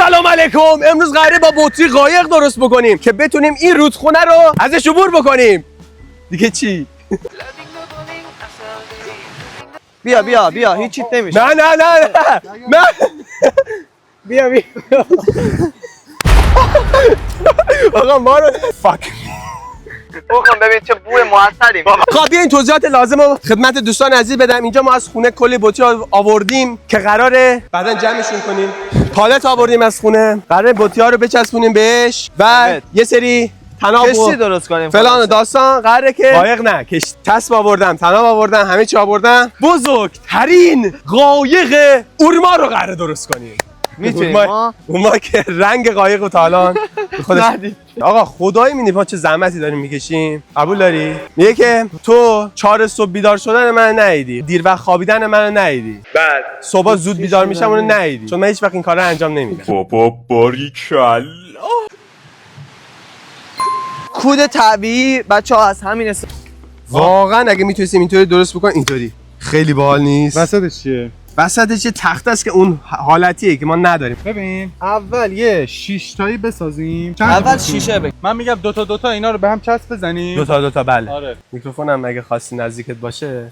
سلام علیکم. امروز قراره با بطری قایق درست بکنیم که بتونیم این رودخونه رو ازش عبور بکنیم. دیگه چی؟ بیا هیچ چیت نمیشه. نه بیا آقا ما رو فاک. بخوام ببین چه بوی موثریم. خب بیاین توضیحات لازم رو خدمت دوستان عزیز بدم. اینجا ما از خونه کلی بطری آوردیم که قراره بعداً جمعشون کنیم. پالت آوردیم از خونه، قراره بطری‌ها رو بچسبونیم بهش و یه سری تناب کشتی درست کنیم فلان داستان. قراره که قایق نه چسب آوردم، تناب آوردم، همه چی آوردم. بزرگترین قایق اورما رو قراره درست کنیم. میتونیم ما که رنگ قایق و تالان خودش. آقا خدایی می‌بینی ما چه زحمتی داریم میکشیم. قبول داری؟ میگه که تو 4 صبح بیدار شدن من ندیدی، دیر وقت خوابیدن منو ندیدی، بعد صبح زود بیدار میشم اونو ندیدی، چون من هیچ وقت این کارا انجام نمیدم. بابا باریکلا. کود طبیعی بچه‌ها از همین واقعا اگه میتونستیم اینطوری درست بکنیم اینطوری خیلی باحال نیست. وسطش چیه؟ وسطش یه تخته است که اون حالتیه که ما نداریم. ببین اول یه 6 تایی بسازیم. اول شیشه بگیر. من میگم دو تا اینا رو به هم چسب بزنیم. دو تا بله. آره. میکروفونم اگه خواستی نزدیکت باشه.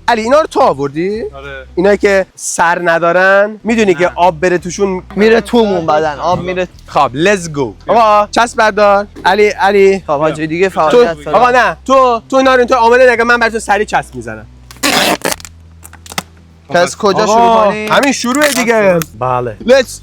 علی اینا رو تو آوردی؟ آره. اینایی که سر ندارن میدونی که آب بره توشون میره تومون بدن آب میره. خب لیتس گو. آقا چسب بردار. علی خب حاجی دیگه تو فعالیت آقا نه تو اینا رو اینطور عامله نگه، من براتون سری چسب میزنم. پس کجا شروع کنیم؟ همین شروع دیگه. بله. لیتس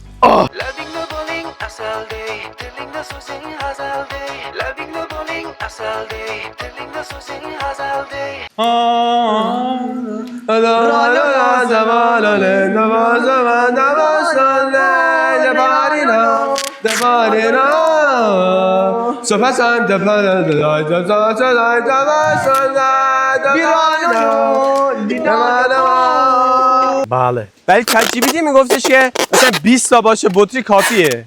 بله. ولی چت جی پی تی میگفتش که مثلا 20 تا باشه بطری کافیه.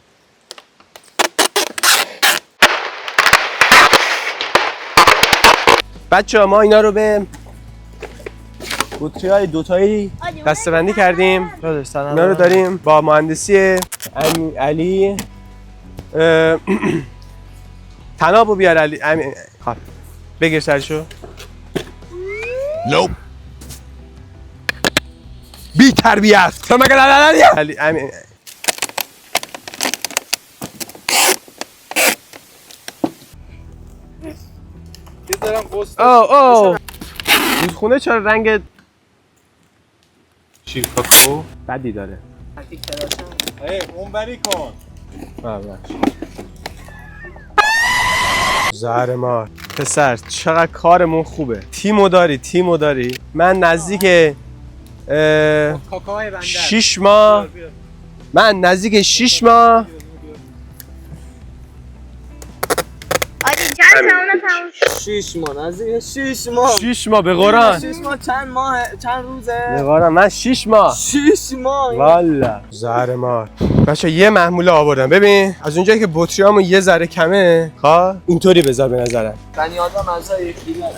بچه‌ها ما اینا رو به بطری‌های دوتایی دسته‌بندی کردیم. اینا رو داریم با مهندسی علی. تنابو بیار علی. خب بگیر سرشو. نوپ. بی تربیت. تو مگه علی بذارم قسط. رودخونه چرا رنگ شیرکاکو بدی داره؟ اونوری کن. زهر مار پسر چقدر کارمون خوبه. تیمو داری. من نزدیک 6 ماه آجی چند سمونه تموم 6 ماه به قرآن. 6 ماه چند ماه چند روزه؟ به قرآن من 6 ماه 6 ماه والا زهر مار. بچه یه محموله آوردم. ببین از اونجایی که بطریامون یه ذره کمه ها اینطوری بذار به نظرم. بنی آدم از یکی داره.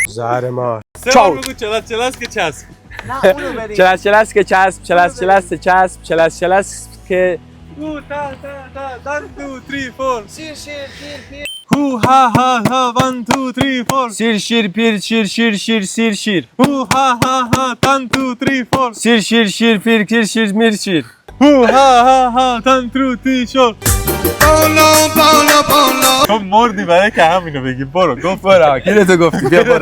زهر مار. سه بار بگو چلاس که چسب. نه اونو بریم. چلس که چسب که 2 تا 2 3 4 شیر هو ها ها ها 1 2 3 4 سیر شیر پیر شیر هو ها ها ها 1 2 3 4 شیر پیر کیر شیر میر شیر. هو ها ها ها 1 2 3 4 تو مردی برای که همینو بگی. برو گفت برو کی تو گفتی بیا برو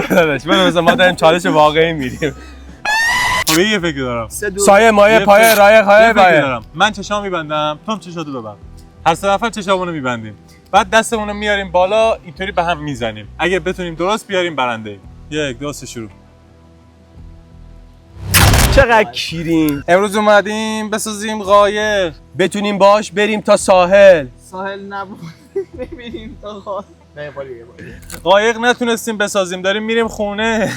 داداش برو. مثلا ما داریم چالش واقعی میریم. خب یه فکر دارم. سایه مایه پایه رایه خایه دارم. من چشام میبندم تو هم چشاتو ببند. هر سه نفر چشامونو میبندیم. بعد دستمونو میاریم بالا اینطوری به هم میزنیم. اگه بتونیم درست بیاریم برنده ایم. 1 2 3 شروع. چقدر کیریم. امروز اومدیم بسازیم قایق بتونیم باش بریم تا ساحل نبود. ببینیم تا خواست. نه بالا. قایق نتونستیم بسازیم داریم میریم خونه.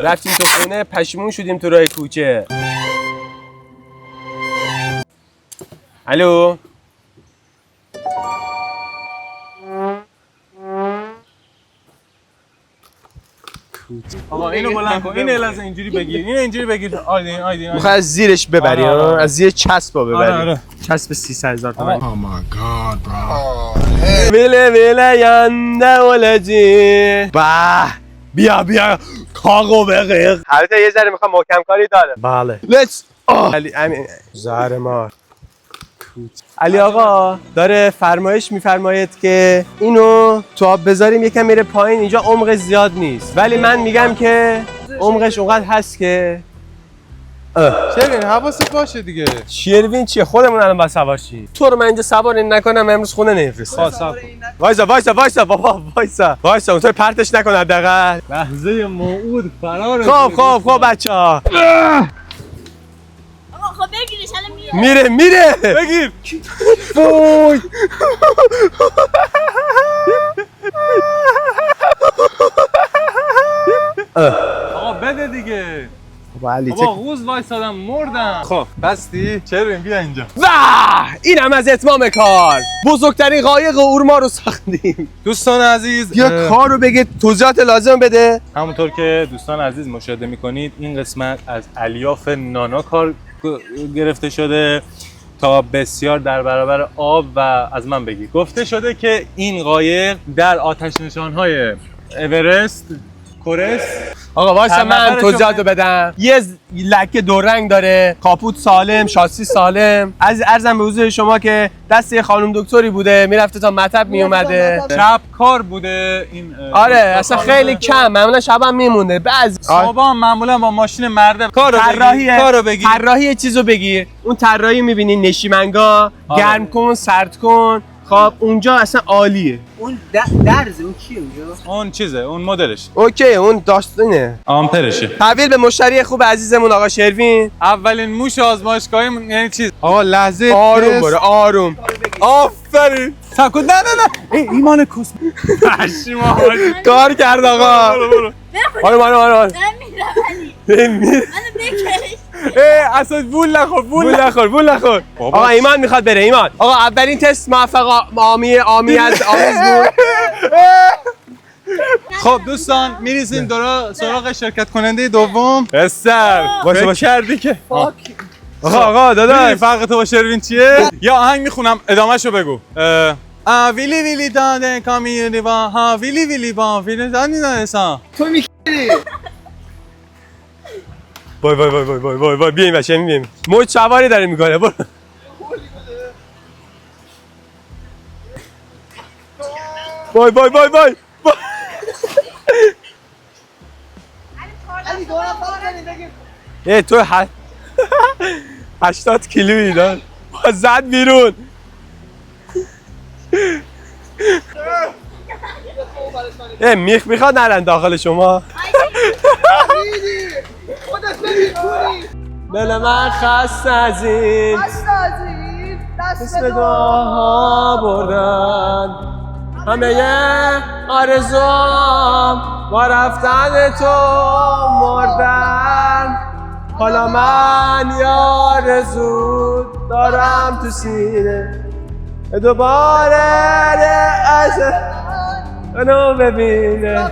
رفتیم تو خونه پشیمون شدیم تو راه کوچه. الو آقا اینو بلند کن. اینو لازم اینجوری بگیر. اینو اینجوری بگیر. آیدین. میخوای از زیرش ببری آره. ها؟ از زیر چسبا ببری. آره. چسب 300,000 تومان. Oh my god, bro. ویله ینده ولجی بیا کاغو بقیق. البته یه ذره میخوام محکم کاری داره. بله. لیتس علی امین زهر مار. علی آقا داره فرمایش میفرماید که اینو تو آب بذاریم یکم میره پایین، اینجا عمق زیاد نیست، ولی من میگم که عمقش اونقدر هست که شروین حواست باشه دیگه. شروین چیه؟ خودمون الان باید سوار شیم. تو رو من اینجا سوار نکنم امروز خونه نمیفرستم. وایسا بابا وایسا اونطور پرتش نکن حداقل. لحظه موعود فرار. خب بچه‌ها آقا خب بگیرش الان میاد. میره بگیر. وای آقا بده دیگه. علی بابا غوز وایسادم مردم. خب بستی؟ شروین بیا اینجا. اینم از اتمام کار. بزرگترین قایق اورما رو ساختیم. دوستان عزیز یا کار رو بگید، توضیحات لازم بده. همونطور که دوستان عزیز مشاهده میکنید این قسمت از الیاف نانا کار گرفته شده تا بسیار در برابر آب و از من بگی. گفته شده که این قایق در آتش نشانهای اورست کورس. آقا وایسا من توضیحات رو بدم. یه لکه دو رنگ داره، کاپوت سالم، شاسی سالم. از عرضم به حضور شما که دست یه خانم دکتری بوده، میرفته تا مطب میومده. شب کار بوده این. آره اصلا خیلی کم، معمولا شبم میمونه. بعضی صبح معمولا با ماشین مرده کارو بگیر. طراحی یه چیزو بگیر. اون طراحی میبینی نشیمنگا گرم کن، سرد کن. خب اونجا اصلا عالیه. اون درزه اون کیه اونجا؟ اون چیزه، اون مدلش. اوکی اون داستانه. آمپرشه. تحویل به مشتری خوب عزیزمون آقا شروین. اولین موش آزمایشگاهی یعنی چیز. آقا لحظه آروم برو آروم. آفرین. سکوت. نه ایمان کس پشیما کار کرد آقا. آره من میرم علی. منو بکش. اصلا بول نخور. آقا ایمان میخواد بره. ایمان آقا اولین تست موفق آمی از آمیز بود. خب دوستان میریسیم سراغ شرکت کننده دوم. بسر واسه کردی که آقا داداش فرق تو با شروین چیه؟ یا آهنگ میخونم ادامهشو بگو. ویلی داده کامیونی با ها ویلی با ویلی داده تو میگی وای بیایم بچه میبینیم موج سواری داره میکنه. برو وای تو 80 کیلویی دار زد بیرون. میخ میخواد نرن داخل شما. دل من خسته از این دست به دعاها بردن، همه آرزوام با رفتن تو مردن. حالا من یه آرزو دارم تو سینه، دوباره عشق منو ببینه.